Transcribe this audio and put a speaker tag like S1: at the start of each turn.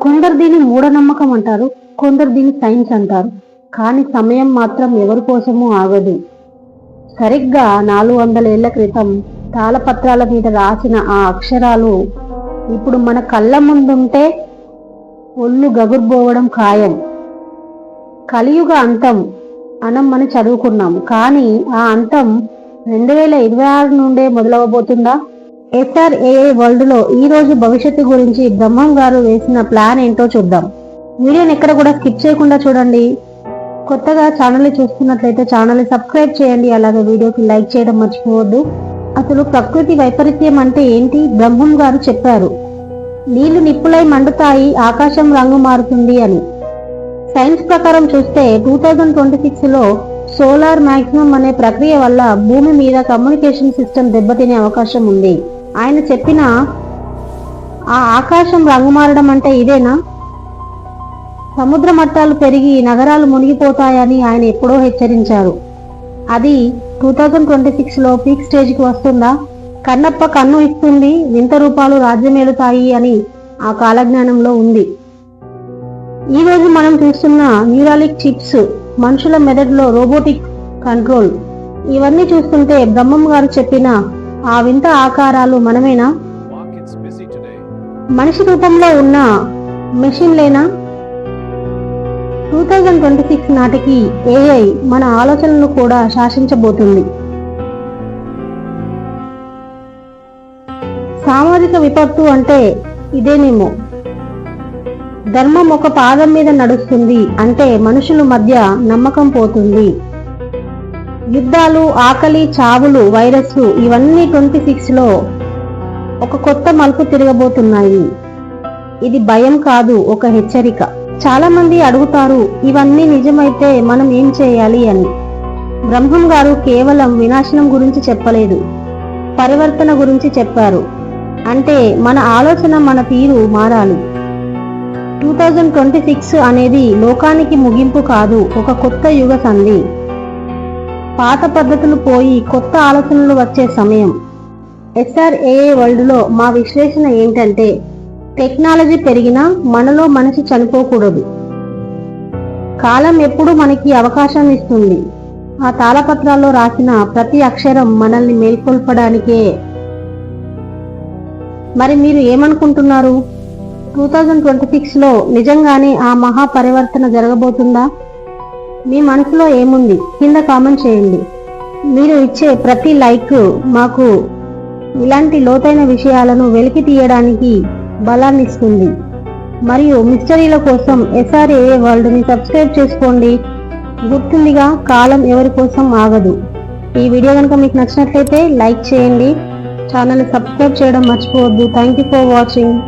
S1: కొందరు దీన్ని మూఢనమ్మకం అంటారు, కొందరు దీన్ని సైన్స్ అంటారు. కానీ సమయం మాత్రం ఎవరి కోసమూ ఆగదు. సరిగ్గా 400 ఏళ్ల క్రితం తాళపత్రాల మీద రాసిన ఆ అక్షరాలు ఇప్పుడు మన కళ్ళ ముందుంటే ఒళ్ళు గగుర్బోవడం ఖాయం. కలియుగ అంతం మనం చదువుకున్నాం, కానీ ఆ అంతం 2026 నుండే మొదలవబోతుందా? SRAA వరల్డ్ లో ఈ రోజు భవిష్యత్తు గురించి బ్రహ్మం గారు వేసిన ప్లాన్ ఏంటో చూద్దాం. వీడియోని ఎక్కడ కూడా స్కిప్ చేయకుండా చూడండి. కొత్తగా ఛానల్ని చూస్తున్నట్లయితే ఛానల్ని సబ్స్క్రైబ్ చేయండి. అలాగే వీడియోకి లైక్ చేయడం మర్చిపోవద్దు. అసలు ప్రకృతి వైపరీత్యం అంటే ఏంటి? బ్రహ్మం గారు చెప్పారు, నీళ్లు నిప్పులై మండుతాయి, ఆకాశం రంగు మారుతుంది అని. సైన్స్ ప్రకారం చూస్తే 2026లో సోలార్ మాక్సిమం అనే ప్రక్రియ వల్ల భూమి మీద కమ్యూనికేషన్ సిస్టమ్ దెబ్బతినే అవకాశం ఉంది. ఆయన చెప్పిన ఆ ఆకాశం రంగు మారడం అంటే ఇదేనా? సముద్ర మట్టాలు పెరిగి నగరాలు మునిగిపోతాయని ఆయన ఎప్పుడో హెచ్చరించారు. అది 2026లో పీక్ స్టేజ్కి వస్తుందా? కన్నప్ప కన్ను ఇస్తుంది, వింత రూపాలు రాజ్యమేలుతాయి అని ఆ కాలజ్ఞానంలో ఉంది. ఈ రోజు మనం చూస్తున్న న్యూరాలిక్ చిప్స్, మనుషుల మెదడులో రోబోటిక్ కంట్రోల్, ఇవన్నీ చూస్తుంటే బ్రహ్మం గారు చెప్పిన ఆ వింత ఆకారాలు మనమేనా? మనిషి రూపంలో ఉన్న మెషిన్లేనా? 2026 నాటికి AI మన ఆలోచనలను కూడా శాసించబోతుంది. సామాజిక విపత్తు అంటే ఇదేనేమో. ధర్మం ఒక పాదం మీద నడుస్తుంది అంటే మనుషుల మధ్య నమ్మకం పోతుంది. యుద్ధాలు, ఆకలి, చావులు, వైరస్లు ఇవన్నీ 26లో ఒక కొత్త మలుపు తిరగబోతున్నాయి. ఇది భయం కాదు, ఒక హెచ్చరిక. చాలా మంది అడుగుతారు, ఇవన్నీ నిజమైతే మనం ఏం చేయాలి అని. బ్రహ్మం గారు కేవలం వినాశనం గురించి చెప్పలేదు, పరివర్తన గురించి చెప్పారు. అంటే మన ఆలోచన, మన తీరు మారాలి. 2026 అనేది లోకానికి ముగింపు కాదు, ఒక కొత్త యుగ సంధి. పాత పద్ధతులు పోయి కొత్త ఆలోచనలు వచ్చే సమయం. SRAA వరల్డ్ లో మా విశ్లేషణ ఏంటంటే, టెక్నాలజీ పెరిగినా మనలో మనిషి చనిపోకూడదు. కాలం ఎప్పుడు మనకి అవకాశం ఇస్తుంది. ఆ తాళపత్రాల్లో రాసిన ప్రతి అక్షరం మనల్ని మేల్కొల్పడానికే. మరి మీరు ఏమనుకుంటున్నారు? 2026లో నిజంగానే ఆ మహా పరివర్తన జరగబోతుందా? మీ మనసులో ఏముంది? కింద కామెంట్ చేయండి. మీరు ఇచ్చే ప్రతి లైక్ మాకు ఇలాంటి లోతైన విషయాలను వెలికి తీయడానికి బలాన్ని ఇస్తుంది. మరియు మిస్టరీల కోసం SRAA వరల్డ్ని సబ్స్క్రైబ్ చేసుకోండి. గుర్తుందిగా, కాలం ఎవరి కోసం ఆగదు. ఈ వీడియో కనుక మీకు నచ్చినట్లయితే లైక్ చేయండి, ఛానల్ని సబ్స్క్రైబ్ చేయడం మర్చిపోవద్దు. Thank you for watching.